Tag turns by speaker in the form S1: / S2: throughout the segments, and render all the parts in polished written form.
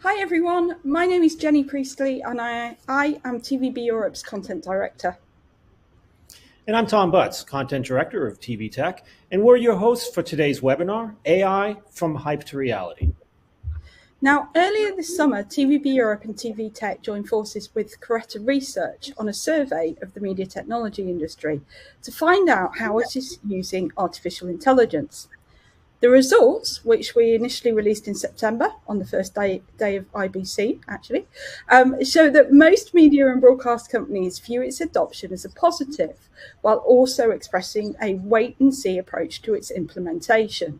S1: Hi everyone, my name is Jenny Priestley and I am TVB Europe's Content Director.
S2: And I'm Tom Butts, Content Director of TV Tech, and we're your hosts for today's webinar, AI from Hype to Reality.
S1: Now, earlier this summer, TVB Europe and TV Tech joined forces with Coretta Research on a survey of the media technology industry to find out how it is using artificial intelligence. The results, which we initially released in September on the first day of IBC, actually, show that most media and broadcast companies view its adoption as a positive, while also expressing a wait-and-see approach to its implementation.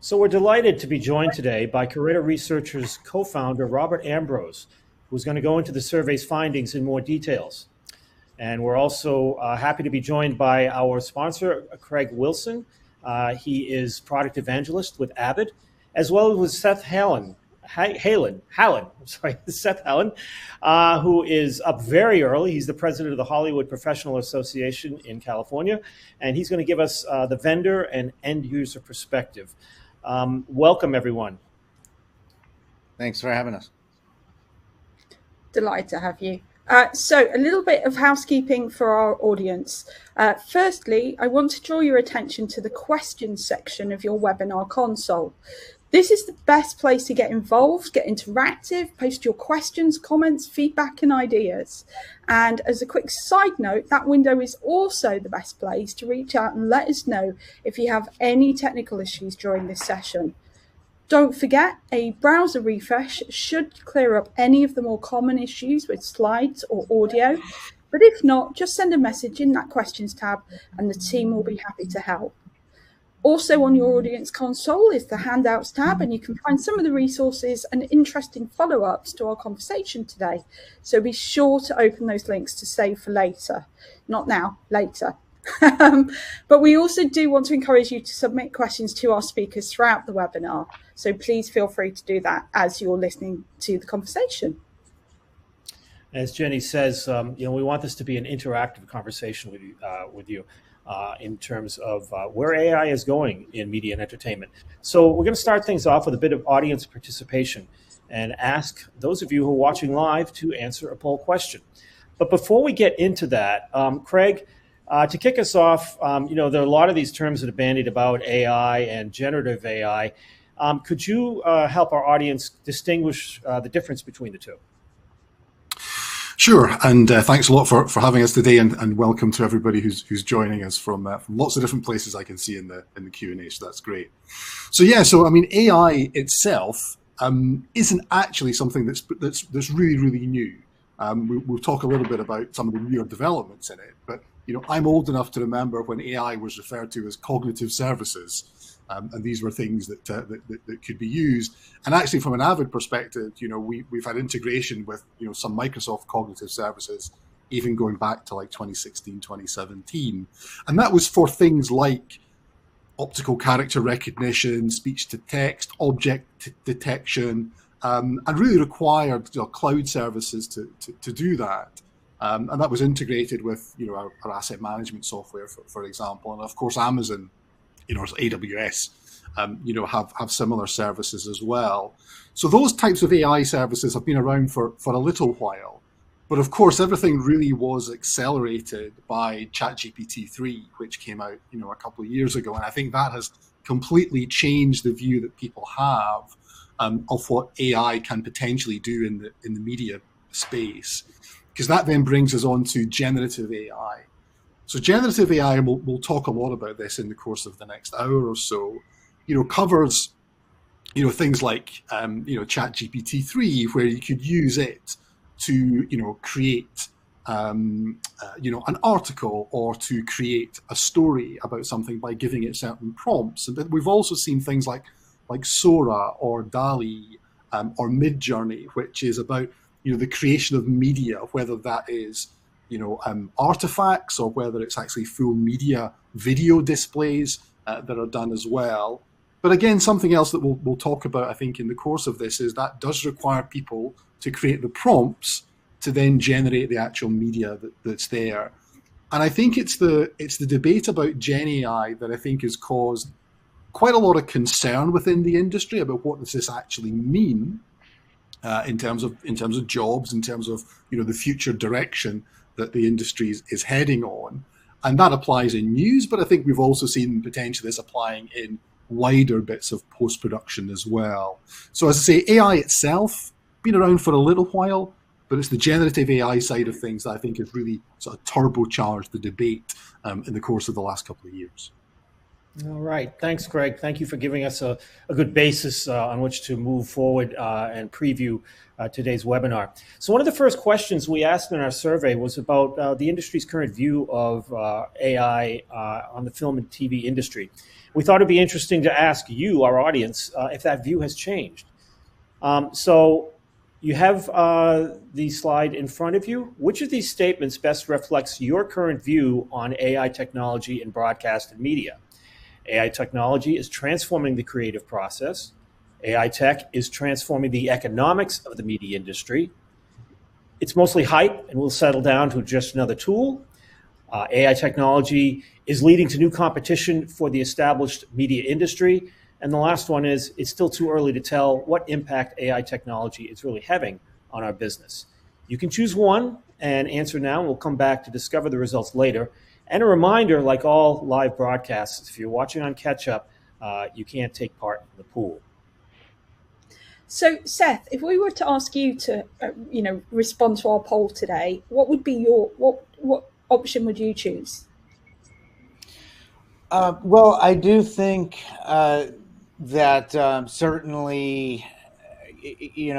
S2: So we're delighted to be joined today by Coretta Research's co-founder, Robert Ambrose, who's going to go into the survey's findings in more details. And we're also happy to be joined by our sponsor, Craig Wilson. He is product evangelist with Avid, as well as with Seth Hallen, Seth Hallen, who is up very early. He's the president of the Hollywood Professional Association in California, and he's going to give us the vendor and end user perspective. Welcome, everyone.
S3: Thanks for having us.
S1: Delighted to have you. So a little bit of housekeeping for our audience. Firstly, I want to draw your attention to the questions section of your webinar console. This is the best place to get involved, get interactive, post your questions, comments, feedback, and ideas. And as a quick side note, that window is also the best place to reach out and let us know if you have any technical issues during this session. Don't forget, a browser refresh should clear up any of the more common issues with slides or audio. But if not, just send a message in that questions tab and the team will be happy to help. Also on your audience console is the handouts tab, and you can find some of the resources and interesting follow-ups to our conversation today. So be sure to open those links to save for later. Not now, later. But we also do want to encourage you to submit questions to our speakers throughout the webinar. So please feel free to do that as you're listening to the conversation.
S2: As Jenny says, we want this to be an interactive conversation with you in terms of where AI is going in media and entertainment. So we're going to start things off with a bit of audience participation and ask those of you who are watching live to answer a poll question. But before we get into that, Craig, to kick us off, there are a lot of these terms that are bandied about AI and generative AI. Could you help our audience distinguish the difference between the two?
S4: Sure, and thanks a lot for having us today, and welcome to everybody who's joining us from lots of different places I can see in the Q&A. So that's great. So AI itself isn't actually something that's really new. We'll talk a little bit about some of the newer developments in it, but I'm old enough to remember when AI was referred to as cognitive services, and these were things that could be used. And actually, from an Avid perspective, we've had integration with some Microsoft cognitive services, even going back to like 2016, 2017, and that was for things like optical character recognition, speech to text, object detection, and really required cloud services to do that. And that was integrated with our asset management software, for example, and of course Amazon, AWS, have similar services as well. So those types of AI services have been around for a little while, but of course everything really was accelerated by ChatGPT-3, which came out a couple of years ago, and I think that has completely changed the view that people have of what AI can potentially do in the media space. Because that then brings us on to generative AI. So generative AI, and we'll talk a lot about this in the course of the next hour or so, covers, things like, ChatGPT-3, where you could use it to, create, an article or to create a story about something by giving it certain prompts. But we've also seen things like Sora or DALL-E or Midjourney, which is about the creation of media, whether that is artifacts or whether it's actually full media video displays that are done as well. But again, something else that we'll talk about, I think, in the course of this is that does require people to create the prompts to then generate the actual media that's there. And I think it's the debate about Gen AI that I think has caused quite a lot of concern within the industry about what does this actually mean in terms of jobs, in terms of the future direction that the industry is heading on, and that applies in news. But I think we've also seen potentially this applying in wider bits of post-production as well. So as I say, AI itself been around for a little while, but it's the generative AI side of things that I think has really sort of turbocharged the debate in the course of the last couple of years.
S2: All right. Thanks, Greg. Thank you for giving us a good basis on which to move forward and preview today's webinar. So one of the first questions we asked in our survey was about the industry's current view of AI on the film and TV industry. We thought it'd be interesting to ask you, our audience, if that view has changed. So you have the slide in front of you. Which of these statements best reflects your current view on AI technology in broadcast and media? AI technology is transforming the creative process. AI tech is transforming the economics of the media industry. It's mostly hype and will settle down to just another tool. AI technology is leading to new competition for the established media industry. And the last one is, it's still too early to tell what impact AI technology is really having on our business. You can choose one and answer now, and we'll come back to discover the results later. And a reminder, like all live broadcasts, if you're watching on catch-up, you can't take part in the pool.
S1: So, Seth, if we were to ask you to, respond to our poll today, what would be what option would you choose?
S3: Well, I do think that certainly,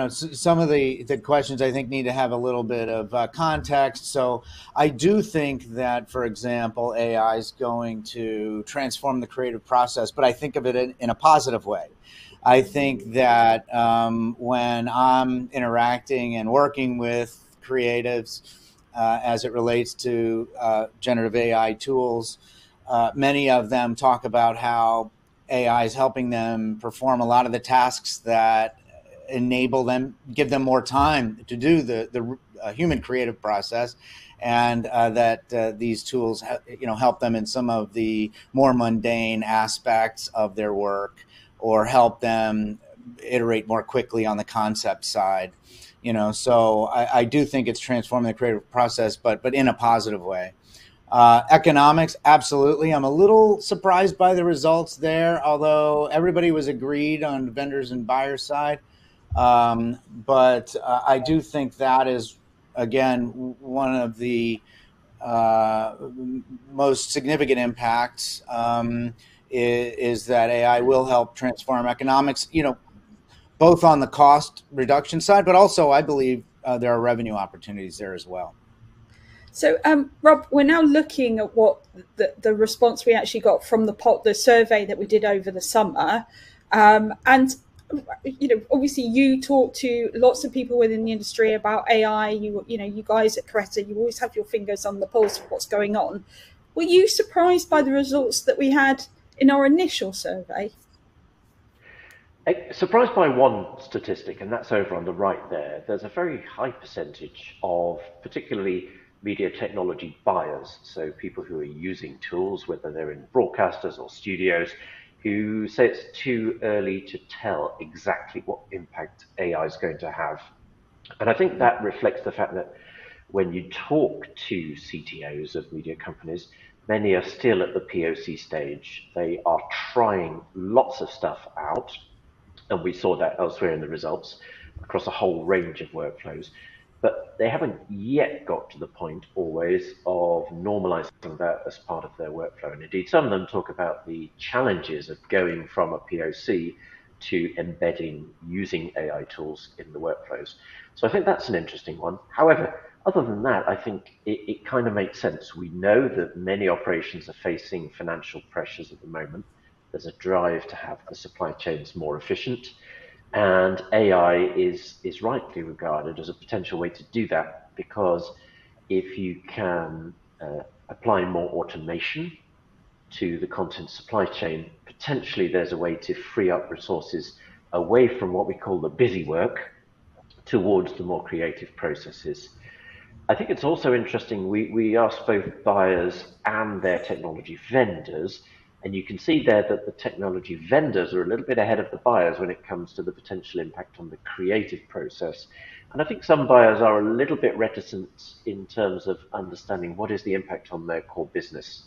S3: some of the questions I think need to have a little bit of context. So I do think that, for example, AI is going to transform the creative process, but I think of it in a positive way. I think that when I'm interacting and working with creatives as it relates to generative AI tools, many of them talk about how AI is helping them perform a lot of the tasks that enable them, give them more time to do the human creative process, and that these tools help them in some of the more mundane aspects of their work, or help them iterate more quickly on the concept side. So I do think it's transforming the creative process, but in a positive way. Economics, absolutely. I'm a little surprised by the results there, although everybody was agreed on vendors and buyer side. But I do think that is, again, one of the most significant impacts is that AI will help transform economics, both on the cost reduction side, but also I believe there are revenue opportunities there as well.
S1: So, Rob, we're now looking at what the response we actually got from the survey that we did over the summer. And, obviously you talk to lots of people within the industry about AI. You guys at Caretta, you always have your fingers on the pulse of what's going on. Were you surprised by the results that we had in our initial survey?
S5: Surprised by one statistic, and that's over on the right there. There's a very high percentage of particularly media technology buyers, so people who are using tools, whether they're in broadcasters or studios, who say it's too early to tell exactly what impact AI is going to have. And I think that reflects the fact that when you talk to CTOs of media companies, many are still at the POC stage. They are trying lots of stuff out, and we saw that elsewhere in the results across a whole range of workflows. But they haven't yet got to the point always of normalizing that as part of their workflow. And indeed, some of them talk about the challenges of going from a POC to embedding using AI tools in the workflows. So I think that's an interesting one. However, other than that, I think it kind of makes sense. We know that many operations are facing financial pressures at the moment. There's a drive to have the supply chains more efficient. And AI is rightly regarded as a potential way to do that, because if you can apply more automation to the content supply chain, potentially there's a way to free up resources away from what we call the busy work towards the more creative processes. I think it's also interesting, we asked both buyers and their technology vendors And you can see there that the technology vendors are a little bit ahead of the buyers when it comes to the potential impact on the creative process. And I think some buyers are a little bit reticent in terms of understanding what is the impact on their core business.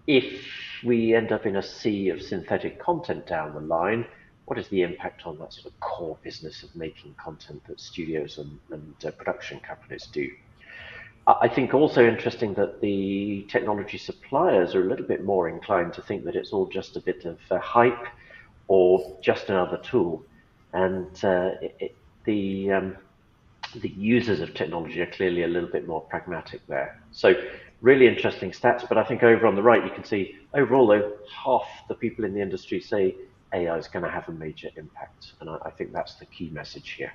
S5: If we end up in a sea of synthetic content down the line, what is the impact on that sort of core business of making content that studios and production companies do? I think also interesting that the technology suppliers are a little bit more inclined to think that it's all just a bit of hype or just another tool. And the users of technology are clearly a little bit more pragmatic there. So really interesting stats, but I think over on the right, you can see overall, though, half the people in the industry say AI is going to have a major impact. And I think that's the key message here.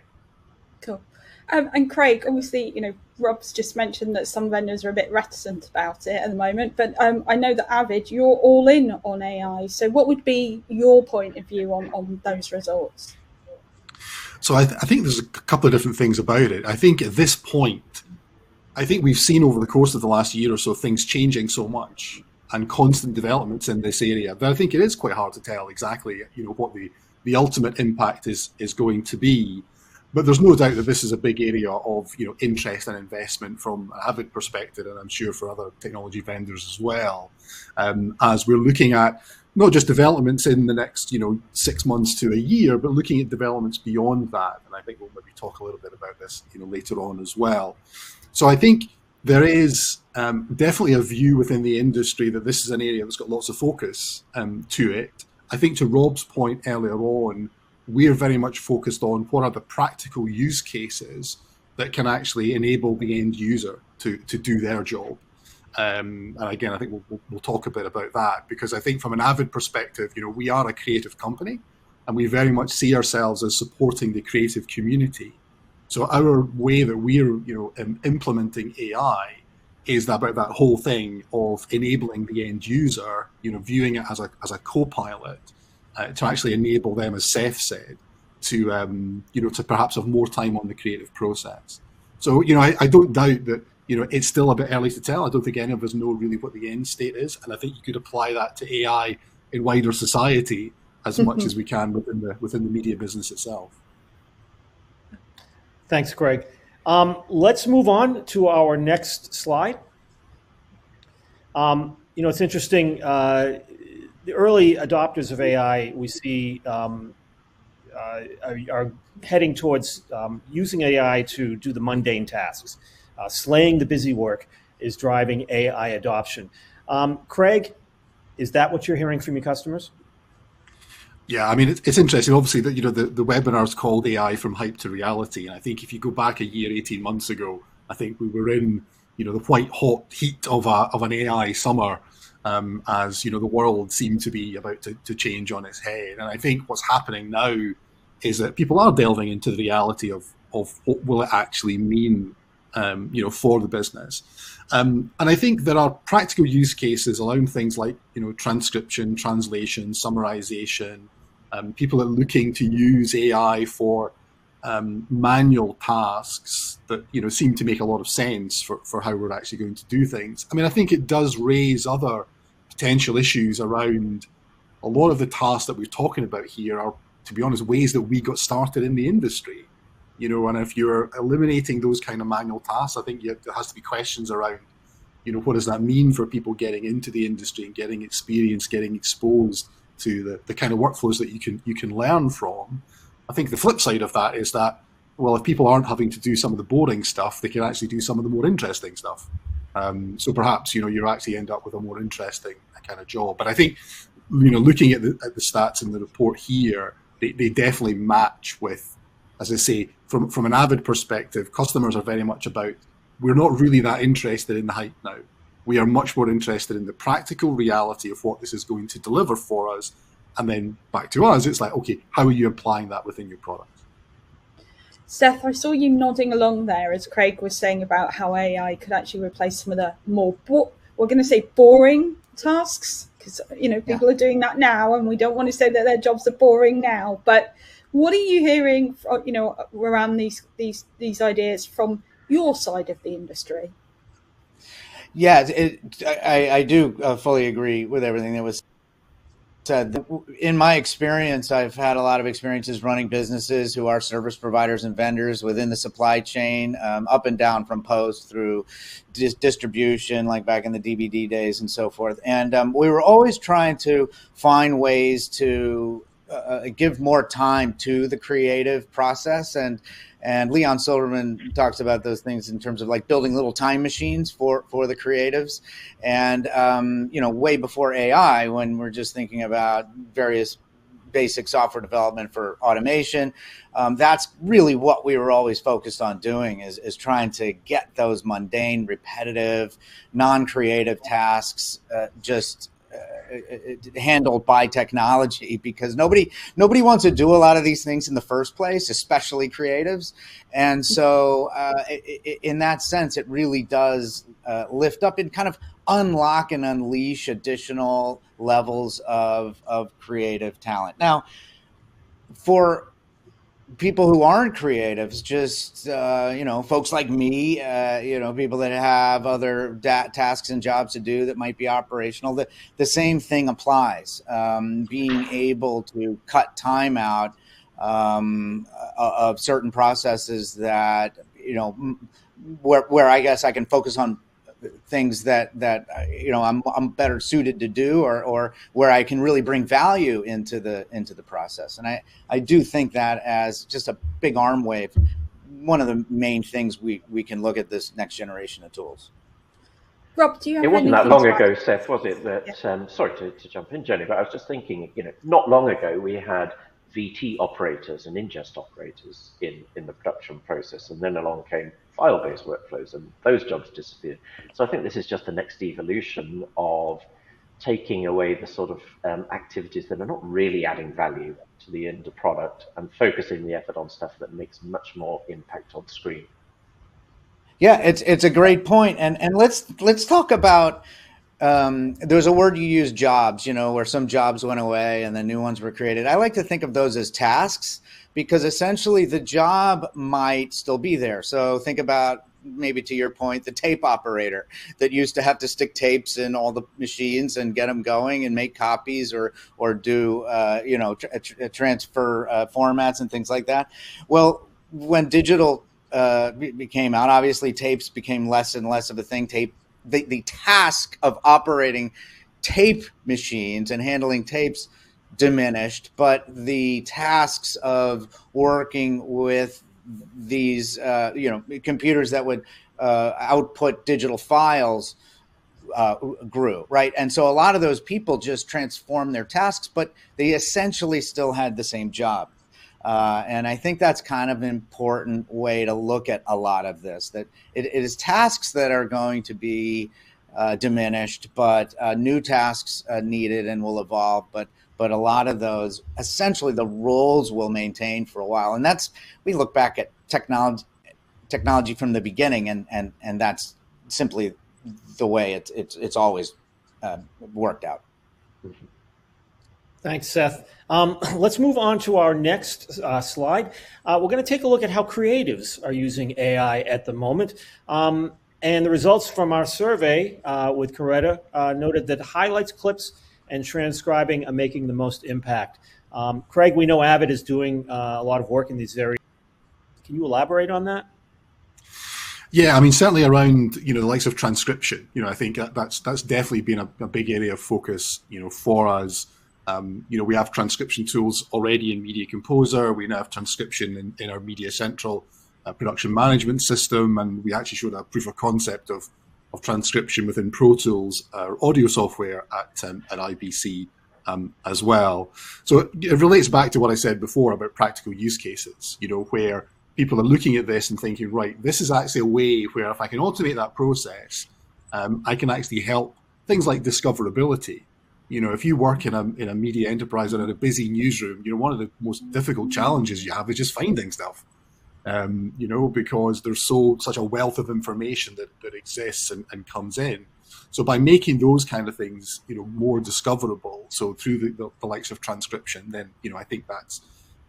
S1: Cool. And Craig, obviously, Rob's just mentioned that some vendors are a bit reticent about it at the moment, but I know that Avid, you're all in on AI. So what would be your point of view on those results?
S4: So I think there's a couple of different things about it. I think at this point, I think we've seen over the course of the last year or so things changing so much and constant developments in this area that I think it is quite hard to tell exactly, what the ultimate impact is going to be. But there's no doubt that this is a big area of interest and investment from an Avid perspective, and I'm sure for other technology vendors as well, as we're looking at not just developments in the next 6 months to a year, but looking at developments beyond that. And I think we'll maybe talk a little bit about this later on as well. So I think there is definitely a view within the industry that this is an area that's got lots of focus to it. I think to Rob's point earlier on, we're very much focused on what are the practical use cases that can actually enable the end user to do their job. And again, I think we'll talk a bit about that, because I think from an Avid perspective, we are a creative company and we very much see ourselves as supporting the creative community. So our way that we're implementing AI is about that whole thing of enabling the end user, viewing it as a co-pilot, to actually enable them, as Seth said, to to perhaps have more time on the creative process. So I don't doubt that it's still a bit early to tell. I don't think any of us know really what the end state is, and I think you could apply that to AI in wider society as much as we can within the media business itself.
S2: Thanks, Craig. Let's move on to our next slide. It's interesting. The early adopters of AI we see are heading towards using AI to do the mundane tasks. Slaying the busy work is driving AI adoption. Craig, is that what you're hearing from your customers?
S4: Yeah, I mean, it's interesting. Obviously, that the webinar is called AI from Hype to Reality, and I think if you go back a year, 18 months ago, I think we were in the white hot heat of an AI summer, as the world seemed to be about to change on its head. And I think what's happening now is that people are delving into the reality of what will it actually mean, for the business. And I think there are practical use cases around things like transcription, translation, summarization. People are looking to use AI for manual tasks that seem to make a lot of sense for how we're actually going to do things. I mean, I think it does raise other potential issues around a lot of the tasks that we're talking about here are, to be honest, ways that we got started in the industry. And if you're eliminating those kind of manual tasks, I think there has to be questions around, what does that mean for people getting into the industry and getting experience, getting exposed to the kind of workflows that you can learn from. I think the flip side of that is that, well, if people aren't having to do some of the boring stuff, they can actually do some of the more interesting stuff. So perhaps, you actually end up with a more interesting kind of job. But I think, looking at the stats in the report here, they definitely match with, as I say, from an Avid perspective, customers are very much about, we're not really that interested in the hype now. We are much more interested in the practical reality of what this is going to deliver for us. And then back to us, it's like, okay, how are you applying that within your product?
S1: Seth, I saw you nodding along there as Craig was saying about how AI could actually replace some of the more, we're going to say, boring tasks, because people are doing that now, and we don't want to say that their jobs are boring now. But what are you hearing, around these ideas from your side of the industry?
S3: Yeah, I do fully agree with everything that was said. In my experience, I've had a lot of experiences running businesses who are service providers and vendors within the supply chain, up and down from post through distribution, like back in the DVD days and so forth. And we were always trying to find ways to give more time to the creative process. And Leon Silverman talks about those things in terms of like building little time machines for the creatives. And, way before AI, when we're just thinking about various basic software development for automation, that's really what we were always focused on doing is trying to get those mundane, repetitive, non-creative tasks handled by technology, because nobody wants to do a lot of these things in the first place, especially creatives. And so in that sense, it really does lift up and kind of unlock and unleash additional levels of creative talent. Now, for people who aren't creatives, just folks like me, people that have other tasks and jobs to do that might be operational, the same thing applies. Being able to cut time out of certain processes that where I guess I can focus on things that I'm better suited to do, or where I can really bring value into the process. And I do think that as just a big arm wave, one of the main things we can look at this next generation of tools.
S1: Rob, do you have
S5: It wasn't that
S1: anything
S5: long
S1: to
S5: ago,
S1: add?
S5: Seth, was it? That
S1: Yeah.
S5: sorry to jump in, Jenny, but I was just thinking, not long ago we had VT operators and ingest operators in the production process, and then along came file-based workflows, and those jobs disappeared. So I think this is just the next evolution of taking away the sort of activities that are not really adding value to the end product and focusing the effort on stuff that makes much more impact on screen.
S3: Yeah, it's a great point, and let's talk about. There's a word you use, jobs, where some jobs went away and then new ones were created. I like to think of those as tasks, because essentially the job might still be there. So think about, maybe to your point, the tape operator that used to have to stick tapes in all the machines and get them going and make copies or do transfer formats and things like that. Well, when digital came out, obviously tapes became less and less of a thing. The task of operating tape machines and handling tapes diminished, but the tasks of working with these computers that would output digital files grew, right? And so a lot of those people just transformed their tasks, but they essentially still had the same job. And I think that's kind of an important way to look at a lot of this, that it is tasks that are going to be diminished, but new tasks needed and will evolve. But a lot of those, essentially the roles will maintain for a while. And we look back at technology from the beginning, and that's simply the way it's always worked out.
S2: Thanks, Seth. Let's move on to our next slide. We're going to take a look at how creatives are using AI at the moment. And the results from our survey with Coretta noted that highlights, clips, and transcribing are making the most impact. Craig, we know Avid is doing a lot of work in these areas. Can you elaborate on that?
S4: Yeah, I mean, certainly around the likes of transcription. I think that's definitely been a big area of focus for us. We have transcription tools already in Media Composer. We now have transcription in our Media Central production management system, and we actually showed a proof of concept of transcription within Pro Tools, our audio software at IBC as well. So it relates back to what I said before about practical use cases, where people are looking at this and thinking, right, this is actually a way where if I can automate that process, I can actually help things like discoverability. If you work in a media enterprise or in a busy newsroom, one of the most difficult challenges you have is just finding stuff, because there's such a wealth of information that exists and comes in. So by making those kind of things, more discoverable, so through the likes of transcription, then, I think that's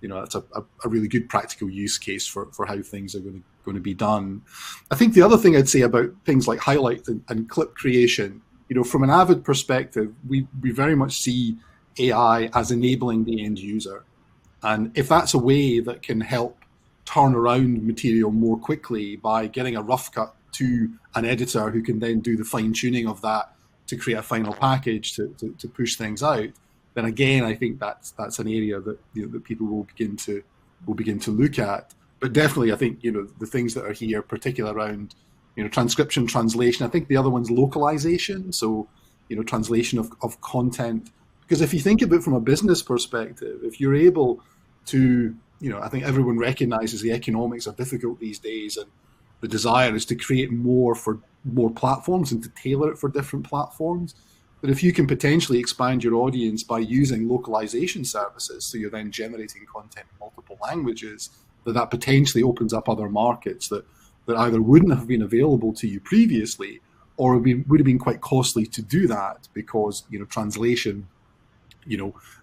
S4: a really good practical use case for how things are going going to be done. I think the other thing I'd say about things like highlights and clip creation, from an Avid perspective, we very much see AI as enabling the end user. And if that's a way that can help turn around material more quickly by getting a rough cut to an editor who can then do the fine tuning of that to create a final package to push things out, then again, I think that's an area that that people will begin to look at. But definitely, I think the things that are here, particularly around transcription, translation. I think the other one's localization. So translation of content. Because if you think of it from a business perspective, if you're able to, I think everyone recognizes the economics are difficult these days, and the desire is to create more for more platforms and to tailor it for different platforms. But if you can potentially expand your audience by using localization services, so you're then generating content in multiple languages, that potentially opens up other markets that either wouldn't have been available to you previously, or would have been quite costly to do that because translation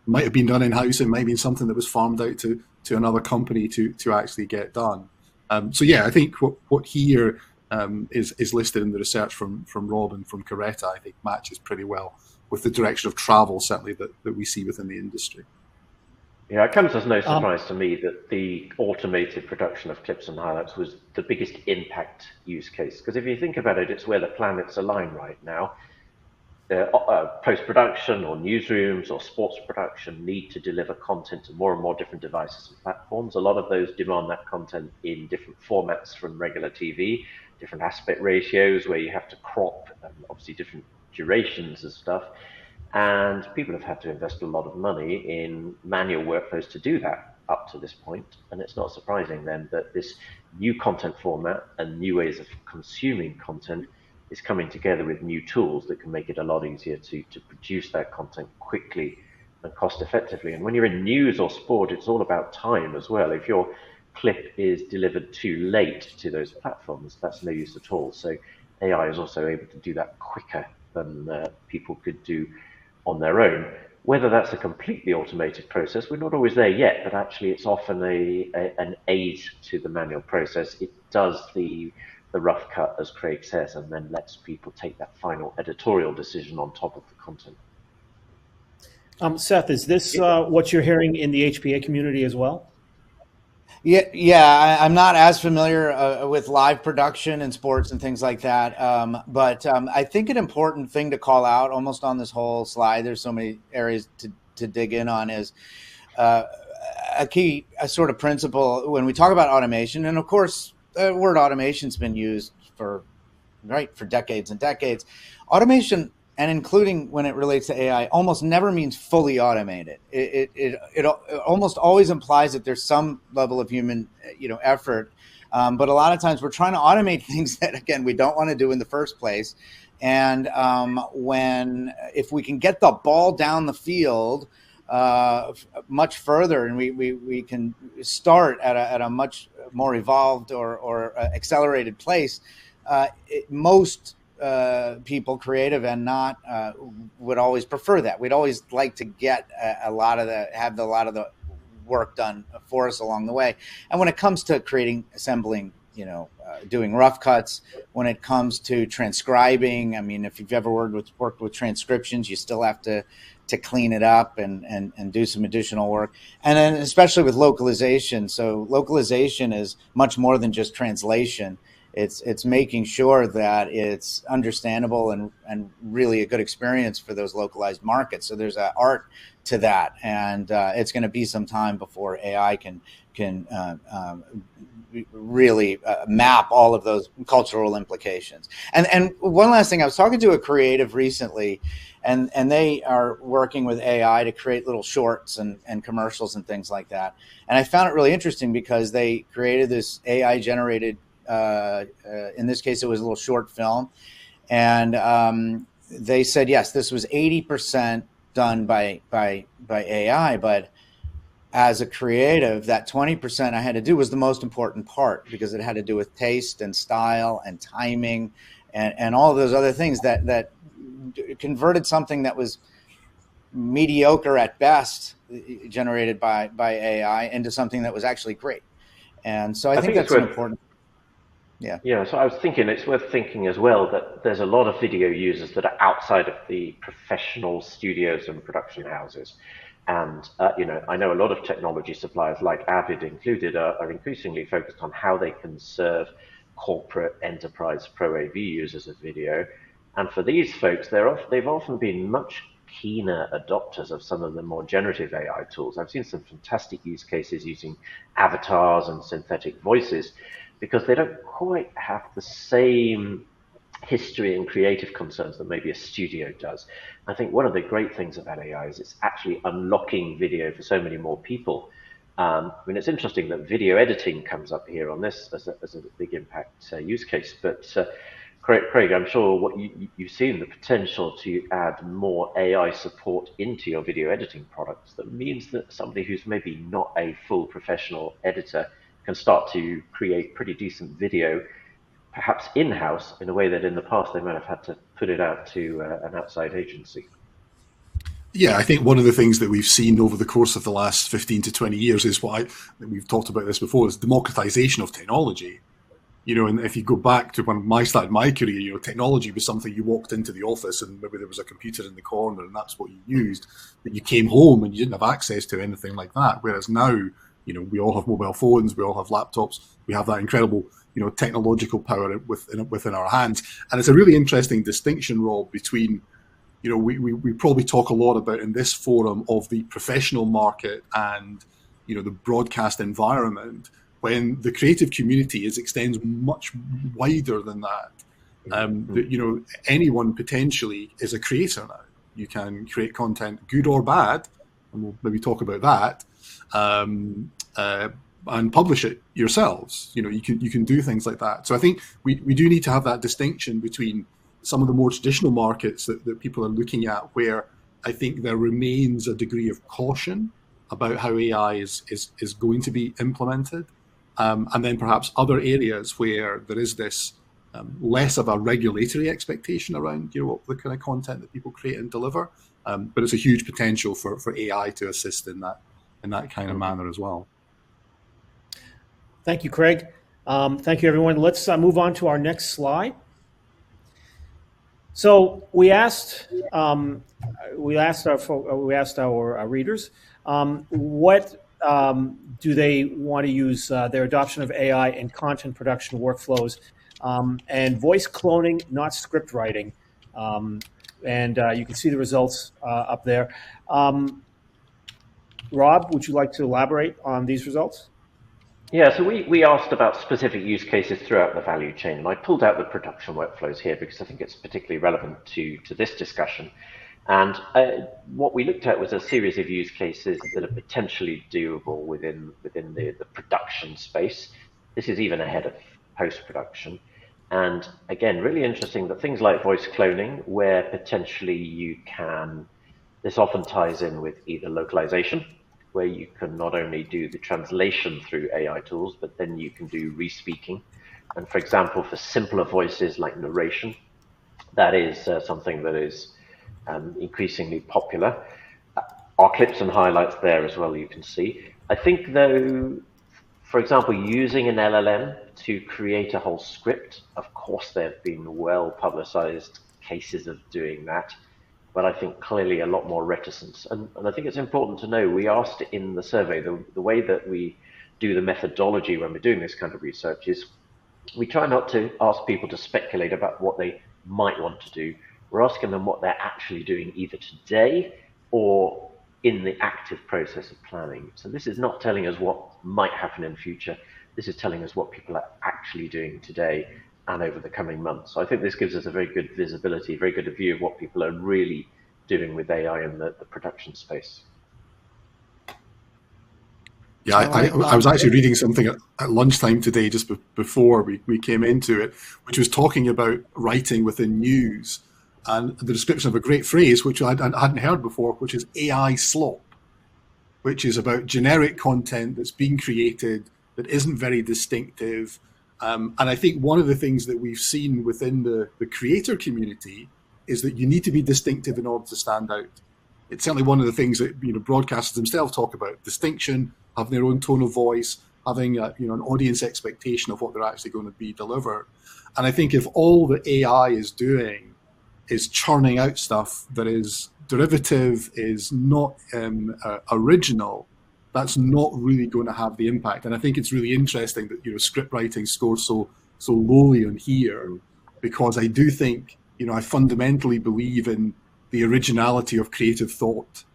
S4: might have been done in-house and might have been something that was farmed out to another company to actually get done. So yeah, I think what here is listed in the research from Rob and from Coretta, I think matches pretty well with the direction of travel, certainly that we see within the industry.
S5: Yeah, it comes as no surprise to me that the automated production of clips and highlights was the biggest impact use case. Because if you think about it, it's where the planets align right now. Post-production or newsrooms or sports production need to deliver content to more and more different devices and platforms. A lot of those demand that content in different formats from regular TV, different aspect ratios where you have to crop, and obviously different durations and stuff. And people have had to invest a lot of money in manual workflows to do that up to this point. And it's not surprising then that this new content format and new ways of consuming content is coming together with new tools that can make it a lot easier to produce that content quickly and cost effectively. And when you're in news or sport, it's all about time as well. If your clip is delivered too late to those platforms, that's no use at all. So AI is also able to do that quicker than people could do on their own. Whether that's a completely automated process, we're not always there yet, but actually it's often an aid to the manual process. It does the rough cut, as Craig says, and then lets people take that final editorial decision on top of the content.
S2: Seth, is this what you're hearing in the HPA community as well?
S3: Yeah. I'm not as familiar with live production and sports and things like that, but I think an important thing to call out almost on this whole slide, there's so many areas to dig in on, is a sort of principle when we talk about automation. And of course, the word automation's been used for decades and decades. Automation, and including when it relates to AI, almost never means fully automated. It almost always implies that there's some level of human, effort. But a lot of times we're trying to automate things that, again, we don't want to do in the first place. And if we can get the ball down the field much further, and we can start at a much more evolved or accelerated place, most people, creative and not, would always prefer that. We'd always like to get a lot of the work done for us along the way. And when it comes to creating, assembling, doing rough cuts, when it comes to transcribing, I mean, if you've ever worked with transcriptions, you still have to clean it up and do some additional work. And then especially with localization. So localization is much more than just translation. It's making sure that it's understandable and really a good experience for those localized markets. So there's an art to that, and it's going to be some time before AI can really map all of those cultural implications. And one last thing, I was talking to a creative recently, and they are working with AI to create little shorts and commercials and things like that. And I found it really interesting because they created this AI generated, in this case, it was a little short film. And they said, yes, this was 80% done by AI, but as a creative, that 20% I had to do was the most important part, because it had to do with taste and style and timing and all of those other things that converted something that was mediocre at best, generated by AI, into something that was actually great. And so I think that's an important. Yeah.
S5: So I was thinking it's worth thinking as well that there's a lot of video users that are outside of the professional studios and production houses. And, I know a lot of technology suppliers, like Avid included, are increasingly focused on how they can serve corporate enterprise pro AV users of video. And for these folks, they've often been much keener adopters of some of the more generative AI tools. I've seen some fantastic use cases using avatars and synthetic voices because they don't quite have the same history and creative concerns that maybe a studio does. I think one of the great things about AI is it's actually unlocking video for so many more people. It's interesting that video editing comes up here on this as a big impact use case, but Craig, I'm sure what you've seen the potential to add more AI support into your video editing products. That means that somebody who's maybe not a full professional editor can start to create pretty decent video, perhaps in-house, in a way that in the past they might have had to put it out to an outside agency.
S4: Yeah, I think one of the things that we've seen over the course of the last 15 to 20 years is we've talked about this before, is democratization of technology. And if you go back to when I started my career, technology was something you walked into the office and maybe there was a computer in the corner and that's what you used. But you came home and you didn't have access to anything like that. Whereas now, we all have mobile phones, we all have laptops, we have that incredible, technological power within our hands. And it's a really interesting distinction, Rob, between, we probably talk a lot about in this forum of the professional market and, the broadcast environment, when the creative community extends much wider than that. Anyone potentially is a creator now. You can create content, good or bad, and we'll maybe talk about that, and publish it yourselves. You can do things like that. So I think we do need to have that distinction between some of the more traditional markets that people are looking at, where I think there remains a degree of caution about how AI is going to be implemented. And then perhaps other areas where there is this less of a regulatory expectation around what the kind of content that people create and deliver, but it's a huge potential for AI to assist in that kind of manner as well.
S2: Thank you, Craig. Thank you, everyone. Let's move on to our next slide. So we asked our readers what do they want to use their adoption of AI in content production workflows, and voice cloning, not script writing. And you can see the results up there. Rob, would you like to elaborate on these results?
S5: Yeah, so we asked about specific use cases throughout the value chain, and I pulled out the production workflows here because I think it's particularly relevant to this discussion. And what we looked at was a series of use cases that are potentially doable within the production space. This is even ahead of post-production. And again, really interesting that things like voice cloning, where potentially this often ties in with either localization, where you can not only do the translation through AI tools, but then you can do re-speaking. And for example, for simpler voices like narration, that is something that is increasingly popular. Our clips and highlights there as well, you can see. I think though, for example, using an LLM to create a whole script, of course there have been well publicized cases of doing that, but I think clearly a lot more reticence. And I think it's important to know, we asked in the survey, the way that we do the methodology when we're doing this kind of research is we try not to ask people to speculate about what they might want to do. We're asking them what they're actually doing either today or in the active process of planning. So this is not telling us what might happen in the future. This is telling us what people are actually doing today and over the coming months. So I think this gives us a very good visibility, very good view of what people are really doing with AI in the production space.
S4: Yeah, I was actually reading something at lunchtime today, just before we came into it, which was talking about writing within news, and the description of a great phrase, which I hadn't heard before, which is AI slop, which is about generic content that's being created that isn't very distinctive. And I think one of the things that we've seen within the creator community is that you need to be distinctive in order to stand out. It's certainly one of the things that broadcasters themselves talk about: distinction, having their own tone of voice, having an audience expectation of what they're actually going to be delivered. And I think if all the AI is doing is churning out stuff that is derivative, is not original, that's not really going to have the impact. And I think it's really interesting that script writing scores so lowly on here, because I do think I fundamentally believe in the originality of creative thought,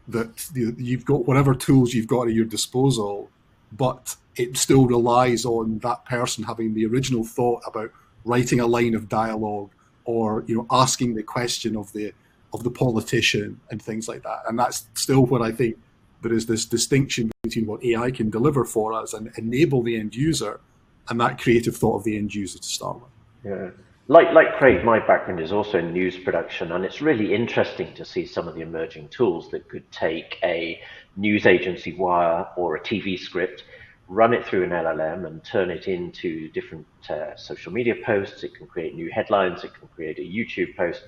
S4: that you've got whatever tools you've got at your disposal, but it still relies on that person having the original thought about writing a line of dialogue, or asking the question of the politician and things like that. And that's still what I think there is, this distinction between what AI can deliver for us and enable the end user, and that creative thought of the end user to start with.
S5: Yeah. Like Craig, my background is also in news production, and it's really interesting to see some of the emerging tools that could take a news agency wire or a TV script, run it through an LLM and turn it into different social media posts. It can create new headlines. It can create a YouTube post.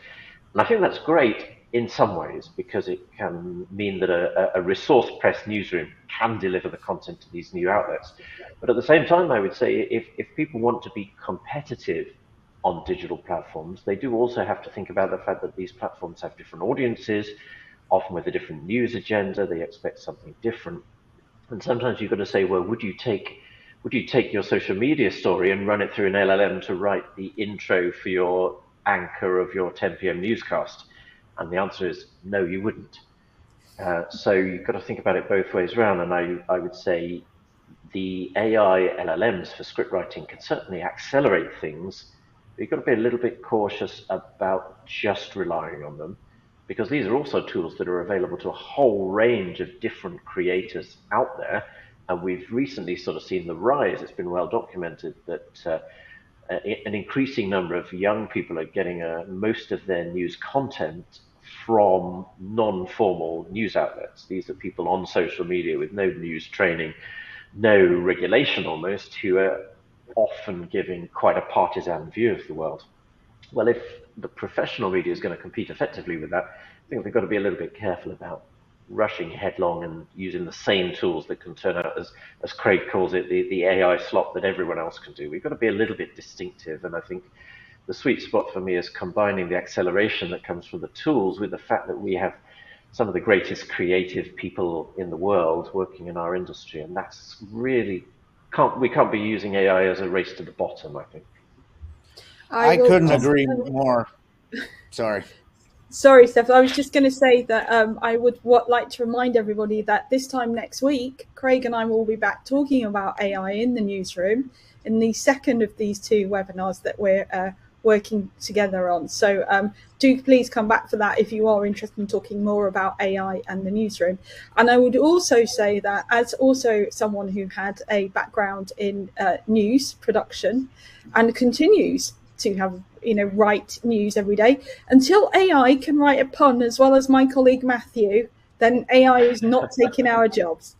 S5: And I think that's great in some ways, because it can mean that a resource press newsroom can deliver the content to these new outlets. But at the same time, I would say if people want to be competitive on digital platforms, they do also have to think about the fact that these platforms have different audiences, often with a different news agenda. They expect something different. And sometimes you've got to say, well, would you take your social media story and run it through an LLM to write the intro for your anchor of your 10 p.m. newscast? And the answer is no, you wouldn't. So you've got to think about it both ways around. And I would say the AI LLMs for script writing can certainly accelerate things. But you've got to be a little bit cautious about just relying on them, because these are also tools that are available to a whole range of different creators out there. And we've recently sort of seen the rise, it's been well documented, that an increasing number of young people are getting most of their news content from non-formal news outlets. These are people on social media with no news training, no regulation almost, who are often giving quite a partisan view of the world. Well, if the professional media is going to compete effectively with that, I think they've got to be a little bit careful about rushing headlong and using the same tools that can turn out, as Craig calls it, the AI slop that everyone else can do. We've got to be a little bit distinctive. And I think the sweet spot for me is combining the acceleration that comes from the tools with the fact that we have some of the greatest creative people in the world working in our industry. And that's really, we can't be using AI as a race to the bottom, I think.
S3: I couldn't agree more. Sorry.
S1: Sorry, Steph. I was just going to say that I would like to remind everybody that this time next week, Craig and I will be back talking about AI in the newsroom in the second of these two webinars that we're working together on. So do please come back for that if you are interested in talking more about AI and the newsroom. And I would also say that, as also someone who had a background in news production and continues to have write news every day, until AI can write a pun as well as my colleague Matthew, then AI is not taking our jobs.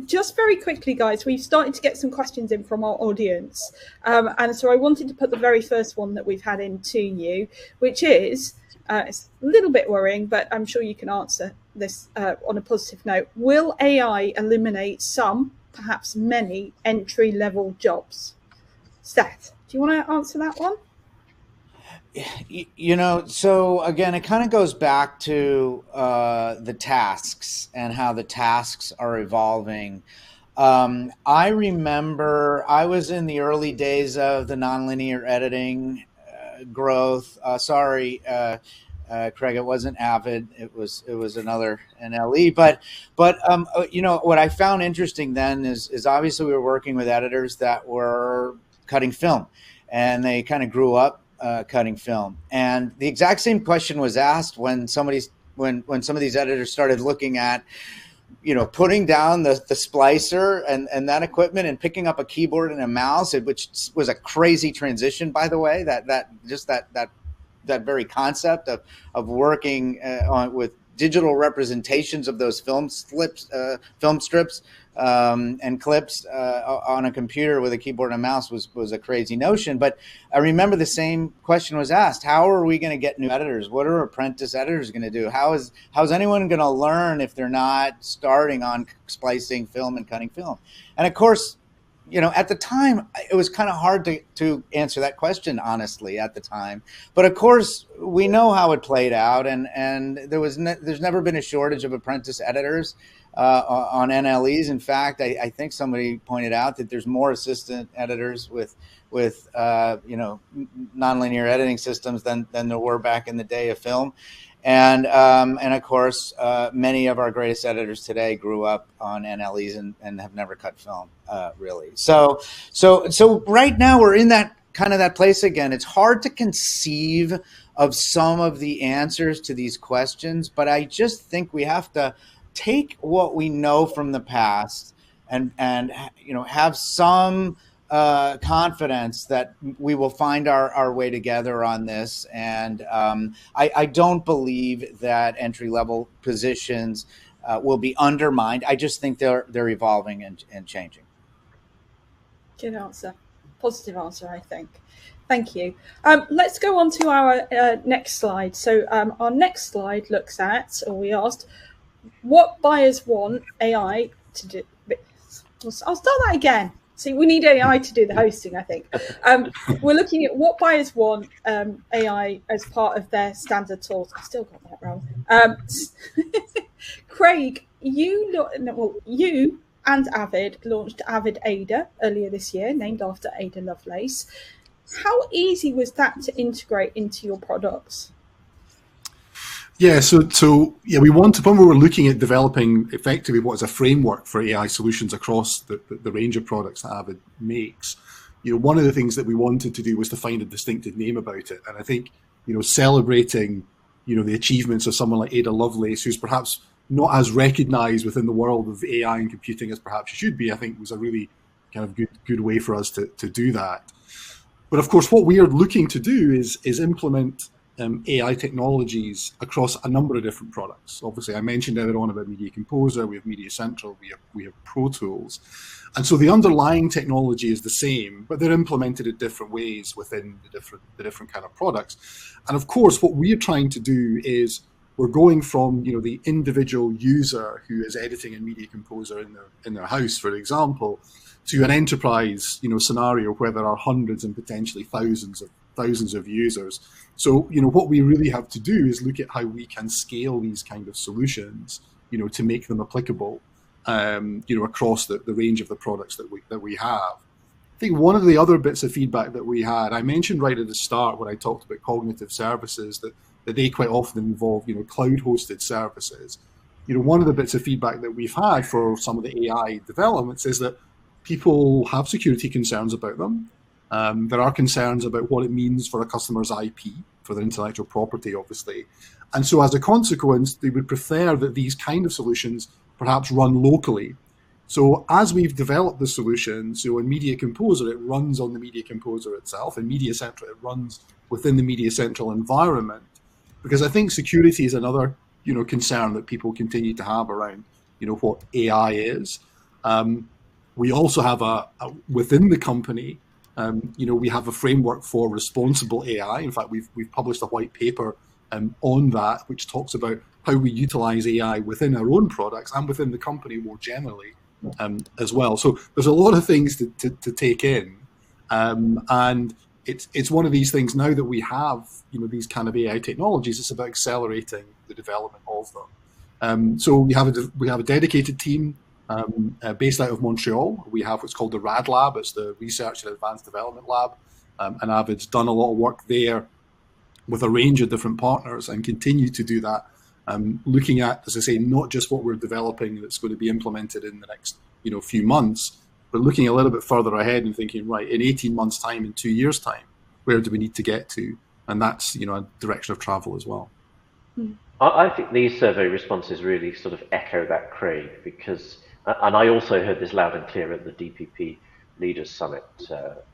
S1: Just very quickly, guys, we've started to get some questions in from our audience, and so I wanted to put the very first one that we've had in to you, which is it's a little bit worrying, but I'm sure you can answer this on a positive note. Will AI eliminate some, perhaps many, entry-level jobs? Steph, do you want to answer that one?
S3: So again, it kind of goes back to the tasks and how the tasks are evolving. I remember I was in the early days of the nonlinear editing growth. Sorry, Craig, it wasn't Avid. It was another NLE. But what I found interesting then is obviously we were working with editors that were cutting film, and they kind of grew up cutting film. And the exact same question was asked when some of these editors started looking at, putting down the splicer and that equipment and picking up a keyboard and a mouse, which was a crazy transition, by the way, that very concept of working with digital representations of those film strips and clips on a computer with a keyboard and a mouse was a crazy notion. But I remember the same question was asked: how are we going to get new editors? What are apprentice editors going to do? How's anyone going to learn if they're not starting on splicing film and cutting film? And of course, at the time, it was kind of hard to answer that question, honestly, at the time. But of course, we know how it played out, and there's never been a shortage of apprentice editors on NLEs. In fact, I think somebody pointed out that there's more assistant editors with nonlinear editing systems than there were back in the day of film. And of course, many of our greatest editors today grew up on NLEs and have never cut film, really. So right now we're in that kind of that place again. It's hard to conceive of some of the answers to these questions, but I just think we have to take what we know from the past and have some confidence that we will find our way together on this. And I don't believe that entry-level positions will be undermined. I just think they're evolving and changing.
S1: Good answer. Positive answer, I think. Thank you. Let's go on to our next slide. So our next slide looks at, or we asked, what buyers want AI to do. I'll start that again. See, we need AI to do the hosting, I think. We're looking at what buyers want AI as part of their standard tools. I still got that wrong. Craig, you and Avid launched Avid Ada earlier this year, named after Ada Lovelace. How easy was that to integrate into your products?
S4: Yeah, so we wanted, when we were looking at developing effectively what is a framework for AI solutions across the range of products that Avid makes, one of the things that we wanted to do was to find a distinctive name about it. And I think, celebrating, the achievements of someone like Ada Lovelace, who's perhaps not as recognized within the world of AI and computing as perhaps she should be, I think was a really kind of good way for us to do that. But of course, what we are looking to do is implement AI technologies across a number of different products. Obviously, I mentioned earlier on about Media Composer, we have Media Central, we have Pro Tools. And so the underlying technology is the same, but they're implemented in different ways within the different kind of products. And of course, what we're trying to do is we're going from the individual user who is editing in Media Composer in their house, for example, to an enterprise scenario where there are hundreds and potentially thousands of users. So what we really have to do is look at how we can scale these kind of solutions to make them applicable across the range of the products that we have. I think one of the other bits of feedback that we had, I mentioned right at the start when I talked about cognitive services, that they quite often involve cloud-hosted services. One of the bits of feedback that we've had for some of the AI developments is that people have security concerns about them. There are concerns about what it means for a customer's IP, for their intellectual property, obviously. And so as a consequence, they would prefer that these kind of solutions perhaps run locally. So as we've developed the solution, so in Media Composer, it runs on the Media Composer itself. In Media Central, it runs within the Media Central environment. Because I think security is another concern that people continue to have around what AI is. We also have within the company, we have a framework for responsible AI. In fact, we've published a white paper on that, which talks about how we utilize AI within our own products and within the company more generally as well. So there's a lot of things to take in, and it's one of these things now that we have these kind of AI technologies. It's about accelerating the development of them. So we have a dedicated team. Based out of Montreal. We have what's called the RAD Lab. It's the Research and Advanced Development Lab. And Avid's done a lot of work there with a range of different partners and continue to do that, looking at, as I say, not just what we're developing that's going to be implemented in the next few months, but looking a little bit further ahead and thinking, right, in 18 months' time, in 2 years' time, where do we need to get to? And that's a direction of travel as well.
S5: I think these survey responses really sort of echo that, Craig, because and I also heard this loud and clear at the DPP Leaders Summit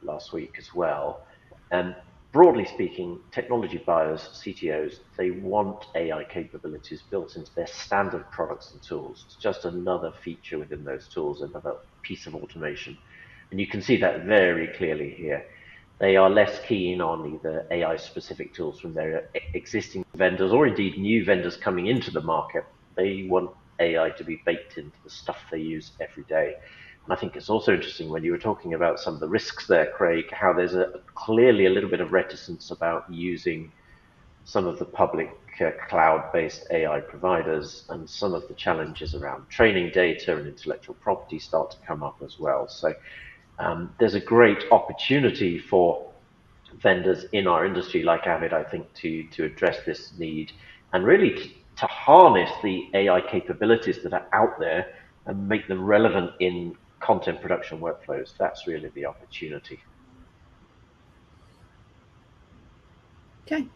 S5: last week as well. And broadly speaking, technology buyers, CTOs, they want AI capabilities built into their standard products and tools. It's just another feature within those tools, another piece of automation. And you can see that very clearly here. They are less keen on either AI-specific tools from their existing vendors or indeed new vendors coming into the market. They want AI to be baked into the stuff they use every day. And I think it's also interesting when you were talking about some of the risks there, Craig, how there's clearly a little bit of reticence about using some of the public cloud-based AI providers, and some of the challenges around training data and intellectual property start to come up as well. So there's a great opportunity for vendors in our industry like Avid, I think, to address this need and really to harness the AI capabilities that are out there and make them relevant in content production workflows. That's really the opportunity.
S1: Okay.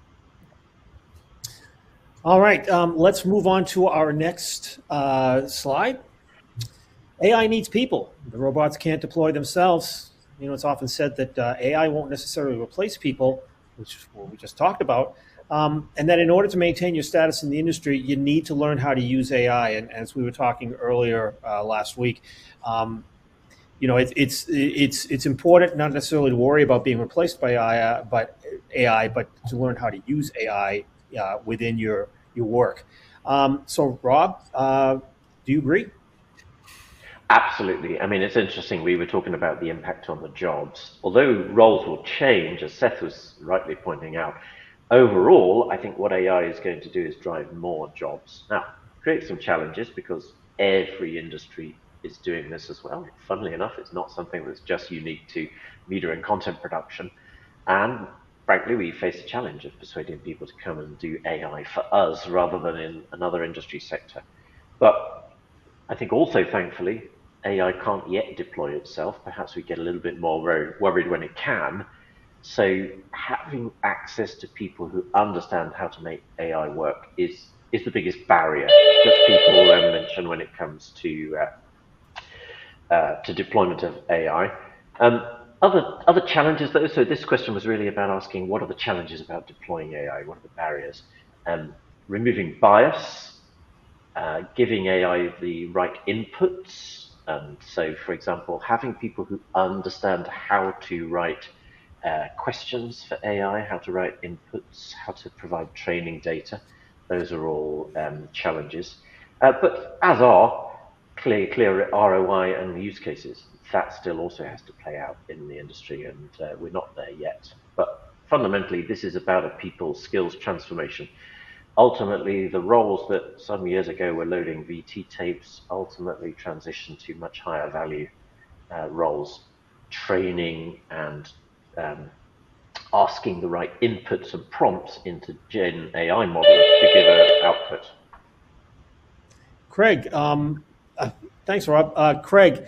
S2: All right, let's move on to our next slide. AI needs people. The robots can't deploy themselves. You know, it's often said that AI won't necessarily replace people, which is what we just talked about, and that in order to maintain your status in the industry, you need to learn how to use AI. And as we were talking earlier last week, you know, it's important not necessarily to worry about being replaced by AI, but to learn how to use AI within your work. So, Rob, do you agree?
S5: Absolutely. I mean, it's interesting. We were talking about the impact on the jobs. Although roles will change, as Seth was rightly pointing out, overall, I think what AI is going to do is drive more jobs. Now, create some challenges because every industry is doing this as well. Funnily enough, it's not something that's just unique to media and content production. And frankly, we face a challenge of persuading people to come and do AI for us rather than in another industry sector. But I think also, thankfully, AI can't yet deploy itself. Perhaps we get a little bit more worried when it can. So having access to people who understand how to make AI work is the biggest barrier that people mention when it comes to deployment of AI. Other challenges, though. So this question was really about asking, what are the challenges about deploying AI? What are the barriers? Removing bias, giving AI the right inputs. So, for example, having people who understand how to write questions for AI, how to write inputs, how to provide training data. Those are all challenges. But as are clear ROI and use cases. That still also has to play out in the industry, and we're not there yet. But fundamentally, this is about a people skills transformation. Ultimately, the roles that some years ago were loading VT tapes ultimately transitioned to much higher value roles, training and asking the right inputs and prompts into Gen AI models to give an output.
S2: Craig, thanks, Rob. Craig,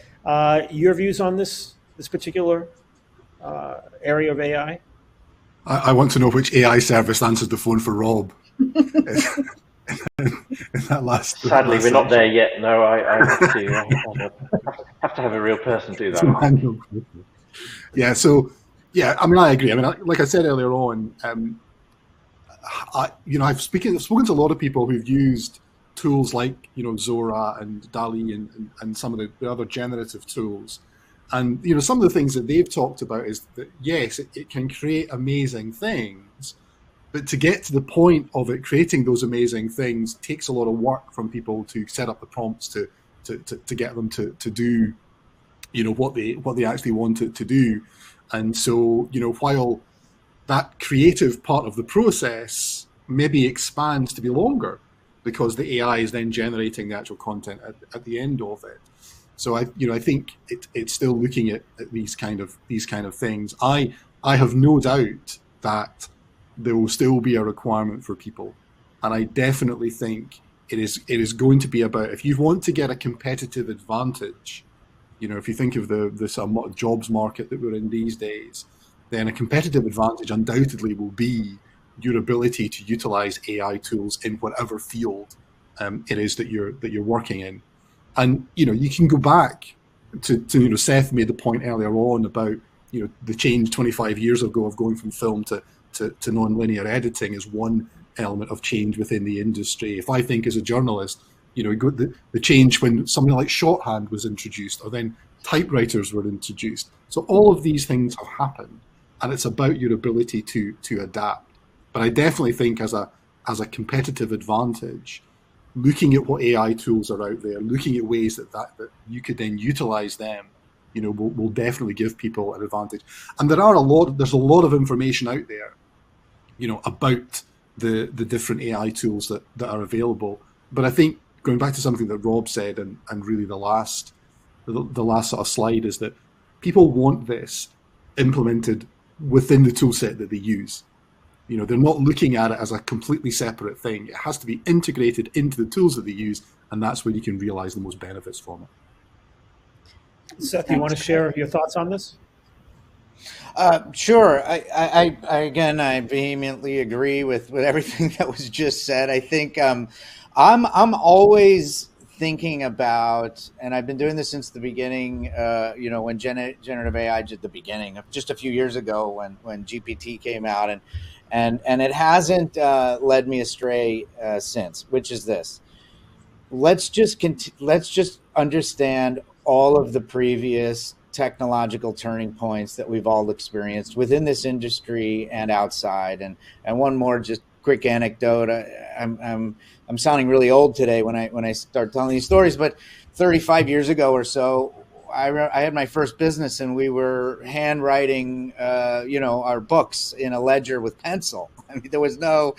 S2: your views on this particular area of AI?
S4: I want to know which AI service answered the phone for Rob.
S5: Sadly, we're not there yet. No, I have to have a real person do that.
S4: Yeah. So, yeah. I mean, I agree. I mean, like I said earlier on, I've spoken to a lot of people who've used tools like Zora and DALL-E and some of the other generative tools, and some of the things that they've talked about is that yes, it can create amazing things. But to get to the point of it creating those amazing things takes a lot of work from people to set up the prompts to get them to do, what they actually want it to do. And so, while that creative part of the process maybe expands to be longer because the AI is then generating the actual content at the end of it. So I think it's still looking at these kind of things. I have no doubt that there will still be a requirement for people. And I definitely think it is going to be about, if you want to get a competitive advantage, if you think of the jobs market that we're in these days, then a competitive advantage undoubtedly will be your ability to utilize AI tools in whatever field it is that you're working in. And, you can go back to Seth made the point earlier on about, the change 25 years ago of going from film to to non-linear editing is one element of change within the industry. If I think as a journalist, the change when something like shorthand was introduced, or then typewriters were introduced. So all of these things have happened, and it's about your ability to adapt. But I definitely think as a competitive advantage, looking at what AI tools are out there, looking at ways that you could then utilize them, will definitely give people an advantage. And there's a lot of information out there, about the different AI tools that are available. But I think going back to something that Rob said, and really the last sort of slide, is that people want this implemented within the tool set that they use. They're not looking at it as a completely separate thing. It has to be integrated into the tools that they use, and that's where you can realize the most benefits from it.
S2: Seth, you want to share your thoughts on this?
S3: Sure. I again, I vehemently agree with everything that was just said. I think I'm always thinking about, and I've been doing this since the beginning, when generative AI did the beginning, just a few years ago when GPT came out, and it hasn't led me astray since, which is this. Let's just understand all of the previous technological turning points that we've all experienced within this industry and outside. And one more just quick anecdote. I'm sounding really old today when I start telling these stories, but 35 years ago or so, I had my first business, and we were handwriting, our books in a ledger with pencil. I mean, there was no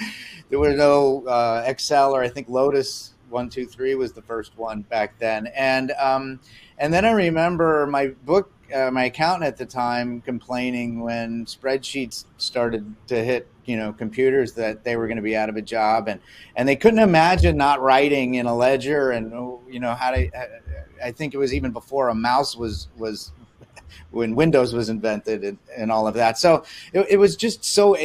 S3: Excel, or I think Lotus 1-2-3 was the first one back then. And then I remember my accountant at the time complaining when spreadsheets started to hit, computers, that they were going to be out of a job, and they couldn't imagine not writing in a ledger, and I think it was even before a mouse was when Windows was invented and all of that. So it was just so,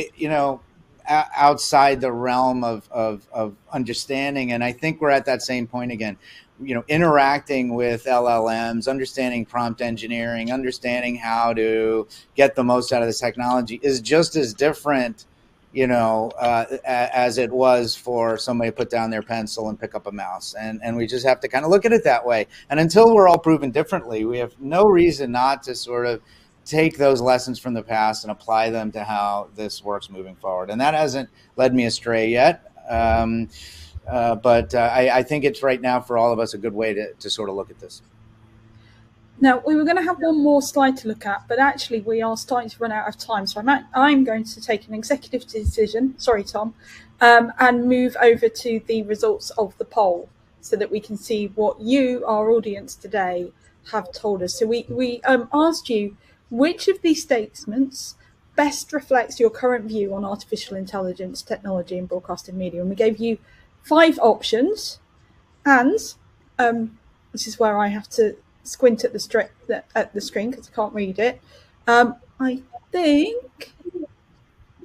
S3: outside the realm of understanding. And I think we're at that same point again, interacting with LLMs, understanding prompt engineering, understanding how to get the most out of this technology is just as different, as it was for somebody to put down their pencil and pick up a mouse. And we just have to kind of look at it that way. And until we're all proven differently, we have no reason not to sort of take those lessons from the past and apply them to how this works moving forward. And that hasn't led me astray yet. But I think it's right now for all of us a good way to sort of look at this.
S1: Now, we were going to have one more slide to look at, but actually we are starting to run out of time. So I'm going to take an executive decision, sorry, Tom, and move over to the results of the poll so that we can see what you, our audience today, have told us. So we asked you, which of these statements best reflects your current view on artificial intelligence, technology and broadcasting media? And we gave you 5 options, and this is where I have to squint at the screen because I can't read it. I think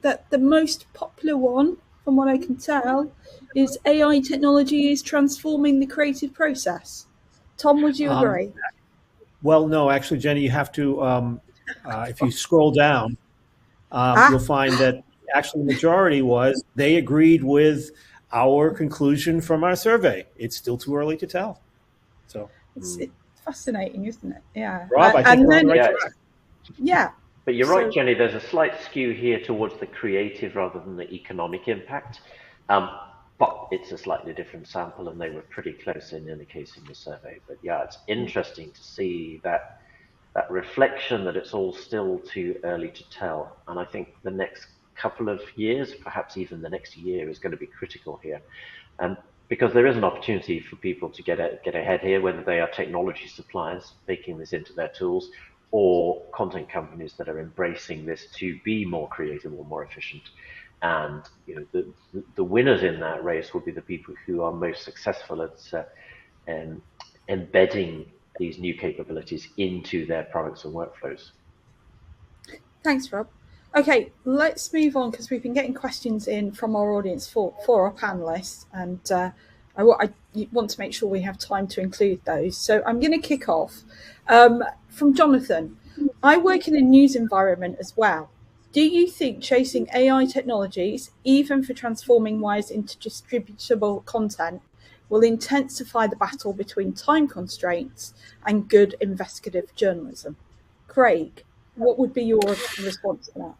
S1: that the most popular one, from what I can tell, is AI technology is transforming the creative process. Tom, would you agree?
S2: Well, no, actually, Jenny, you have to, if you scroll down, you'll find that actually the majority was they agreed with our conclusion from our survey. It's still too early to tell. So
S1: it's fascinating, isn't it? Yeah.
S2: Rob, I think we're on the right track.
S1: Yeah.
S5: But you're right, Jenny, there's a slight skew here towards the creative rather than the economic impact. But it's a slightly different sample, and they were pretty close in any case in the survey. But yeah, it's interesting to see that reflection that it's all still too early to tell. And I think the next couple of years, perhaps even the next year, is going to be critical here. Because there is an opportunity for people to get ahead here, whether they are technology suppliers baking this into their tools, or content companies that are embracing this to be more creative or more efficient. And the winners in that race will be the people who are most successful at embedding these new capabilities into their products and workflows.
S1: Thanks, Rob. Okay, let's move on because we've been getting questions in from our audience for our panelists, and I want to make sure we have time to include those. So I'm going to kick off from Jonathan. I work in a news environment as well. Do you think chasing AI technologies, even for transforming wires into distributable content, will intensify the battle between time constraints and good investigative journalism? Craig, what would be your response to that?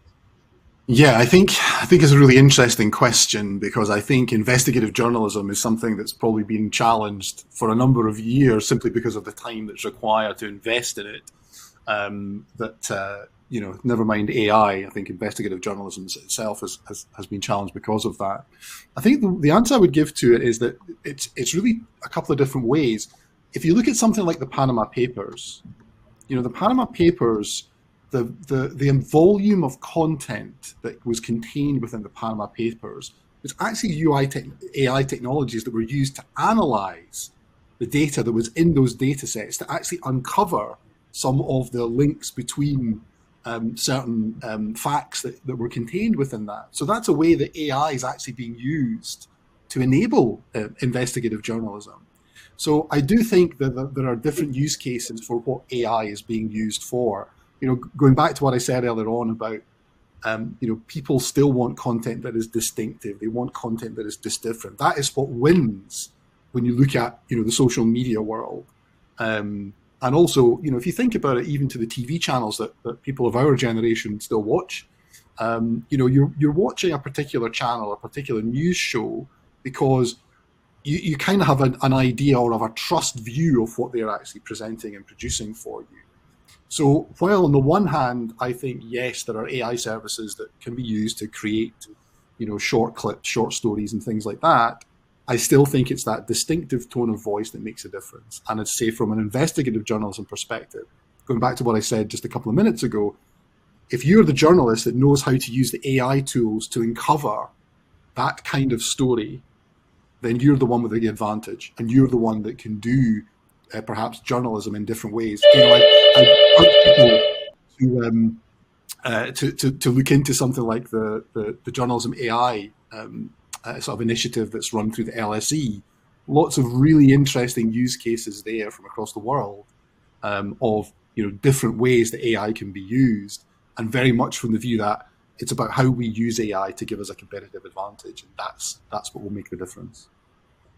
S4: Yeah, I think it's a really interesting question, because I think investigative journalism is something that's probably been challenged for a number of years simply because of the time that's required to invest in it. Never mind AI. I think investigative journalism itself has been challenged because of that. I think the answer I would give to it is that it's really a couple of different ways. If you look at something like the Panama Papers, the Panama Papers, the volume of content that was contained within the Panama Papers was actually AI technologies that were used to analyze the data that was in those data sets to actually uncover some of the links between certain facts that were contained within that. So that's a way that AI is actually being used to enable investigative journalism. So I do think that there are different use cases for what AI is being used for. Going back to what I said earlier on about, people still want content that is distinctive. They want content that is just different. That is what wins when you look at, the social media world. And also, if you think about it, even to the TV channels that people of our generation still watch, you're watching a particular channel, a particular news show, because you kind of have an idea or of a trust view of what they're actually presenting and producing for you. So while on the one hand, I think, yes, there are AI services that can be used to create, short clips, short stories and things like that, I still think it's that distinctive tone of voice that makes a difference. And I'd say from an investigative journalism perspective, going back to what I said just a couple of minutes ago, if you're the journalist that knows how to use the AI tools to uncover that kind of story, then you're the one with the advantage, and you're the one that can do perhaps journalism in different ways. I urge people to look into something like the journalism AI sort of initiative that's run through the LSE. Lots of really interesting use cases there from across the world of different ways that AI can be used, and very much from the view that it's about how we use AI to give us a competitive advantage, and that's what will make the difference.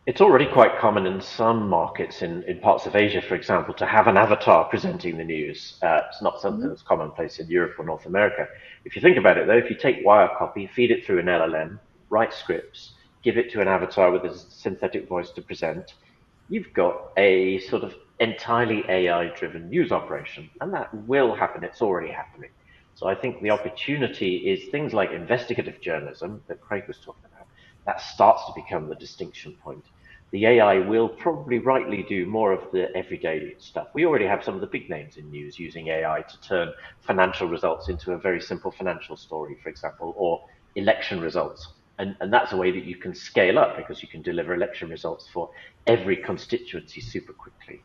S5: It's already quite common in some markets, in parts of Asia, for example, to have an avatar presenting the news. It's not something that's commonplace in Europe or North America. If you think about it, though, if you take wire copy, feed it through an LLM, write scripts, give it to an avatar with a synthetic voice to present, you've got a sort of entirely AI-driven news operation, and that will happen. It's already happening. So I think the opportunity is things like investigative journalism that Craig was talking about. That starts to become the distinction point. The AI will probably rightly do more of the everyday stuff. We already have some of the big names in news using AI to turn financial results into a very simple financial story, for example, or election results. And that's a way that you can scale up, because you can deliver election results for every constituency super quickly.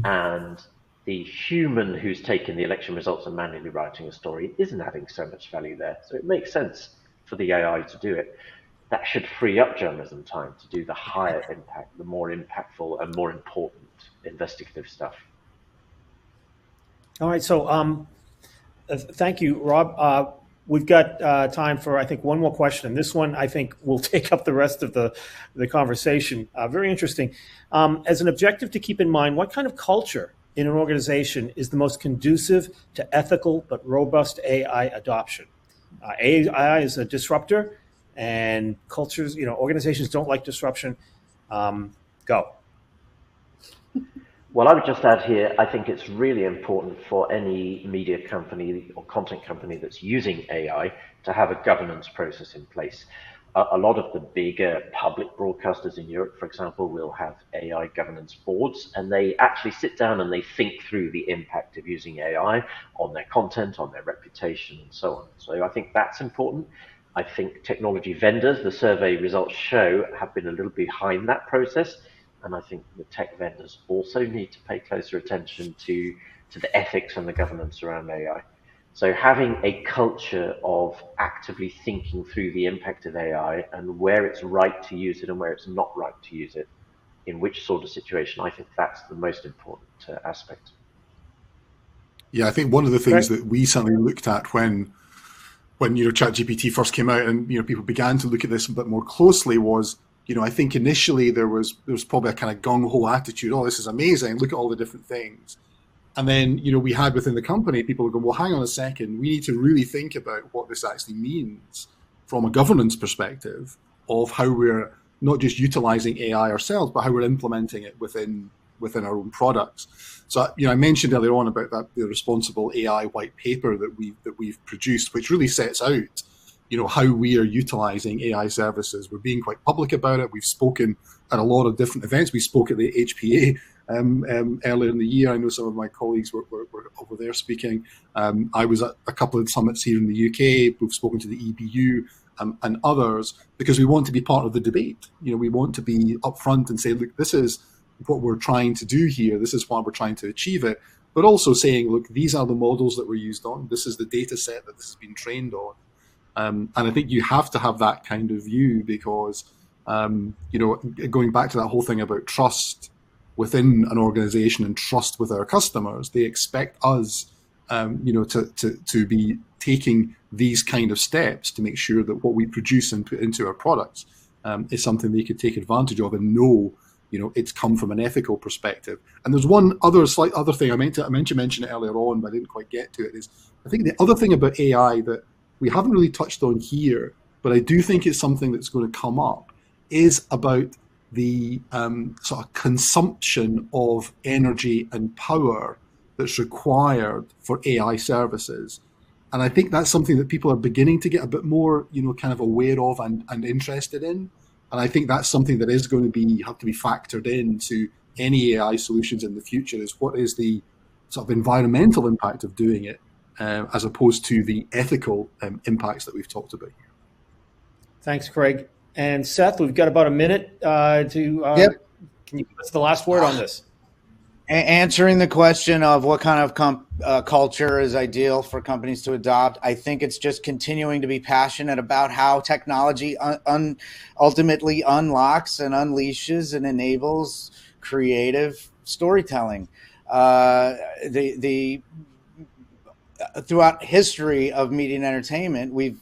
S5: And the human who's taken the election results and manually writing a story isn't adding so much value there. So it makes sense for the AI to do it. That should free up journalism time to do the higher impact, the more impactful and more important investigative stuff.
S2: All right, so thank you, Rob. We've got time for, I think, one more question. This one, I think, will take up the rest of the conversation. Very interesting. As an objective to keep in mind, what kind of culture in an organization is the most conducive to ethical but robust AI adoption? AI is a disruptor, and cultures, organizations don't like disruption. Go.
S5: Well, I would just add here, I think it's really important for any media company or content company that's using AI to have a governance process in place. A lot of the bigger public broadcasters in Europe, for example, will have AI governance boards, and they actually sit down and they think through the impact of using AI on their content, on their reputation, and so on. So I think that's important. I think technology vendors, the survey results show, have been a little behind that process. And I think the tech vendors also need to pay closer attention to the ethics and the governance around AI. So having a culture of actively thinking through the impact of AI and where it's right to use it and where it's not right to use it, in which sort of situation, I think that's the most important aspect.
S4: Yeah, I think one of the things that we certainly looked at when when ChatGPT first came out and people began to look at this a bit more closely was, I think initially there was probably a kind of gung-ho attitude. Oh, this is amazing! Look at all the different things. And then we had within the company people who go, well, hang on a second, we need to really think about what this actually means from a governance perspective of how we're not just utilizing AI ourselves, but how we're implementing it within our own products. So, I mentioned earlier on about the responsible AI white paper that we've produced, which really sets out, how we are utilizing AI services. We're being quite public about it. We've spoken at a lot of different events. We spoke at the HPA earlier in the year. I know some of my colleagues were over there speaking. I was at a couple of summits here in the UK. We've spoken to the EBU and others because we want to be part of the debate. We want to be upfront and say, look, this is what we're trying to do here. This is why we're trying to achieve it. But also saying, look, these are the models that we're used on. This is the data set that this has been trained on. And I think you have to have that kind of view because, going back to that whole thing about trust within an organization and trust with our customers, they expect us, to be taking these kind of steps to make sure that what we produce and put into our products is something they could take advantage of and know, it's come from an ethical perspective. And there's one other thing I meant to mention it earlier on, but I didn't quite get to it, is I think the other thing about AI that we haven't really touched on here, but I do think it's something that's going to come up, is about the sort of consumption of energy and power that's required for AI services. And I think that's something that people are beginning to get a bit more, kind of aware of and interested in. And I think that's something that is going to have to be factored into any AI solutions in the future, is what is the sort of environmental impact of doing it, as opposed to the ethical impacts that we've talked about here.
S2: Thanks, Craig. And Seth, we've got about a minute Yep. Can you give us the last word on this?
S3: Answering the question of what kind of culture is ideal for companies to adopt, I think it's just continuing to be passionate about how technology ultimately unlocks and unleashes and enables creative storytelling. Throughout history of media and entertainment, we've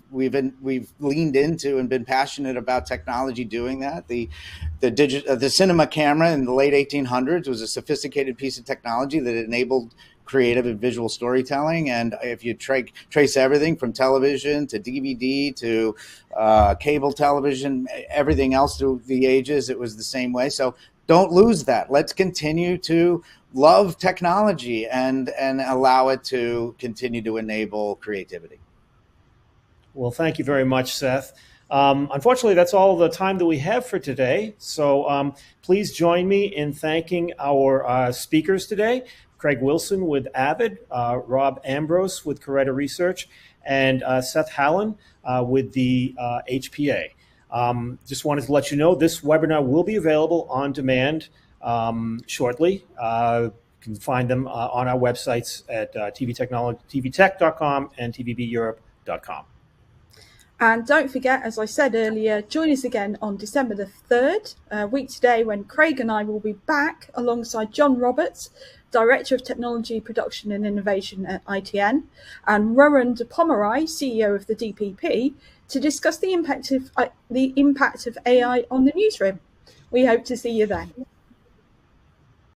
S3: leaned into and been passionate about technology doing that. The cinema camera in the late 1800s was a sophisticated piece of technology that enabled creative and visual storytelling. And if you trace everything from television to DVD to cable television, everything else through the ages, it was the same way. So don't lose that. Let's continue to love technology and allow it to continue to enable creativity.
S2: Well, thank you very much, Seth. Unfortunately, that's all the time that we have for today. So please join me in thanking our speakers today, Craig Wilson with Avid, Rob Ambrose with Coretta Research, and Seth Hallen with the HPA. Just wanted to let you know this webinar will be available on demand shortly. You can find them on our websites at tvtech.com and tvbeurope.com.
S1: And don't forget, as I said earlier, join us again on December the 3rd, a week today, when Craig and I will be back alongside John Roberts, Director of Technology, Production and Innovation at ITN, and Rowan de Pomeroy, CEO of the DPP, to discuss the impact of AI on the newsroom. We hope to see you then.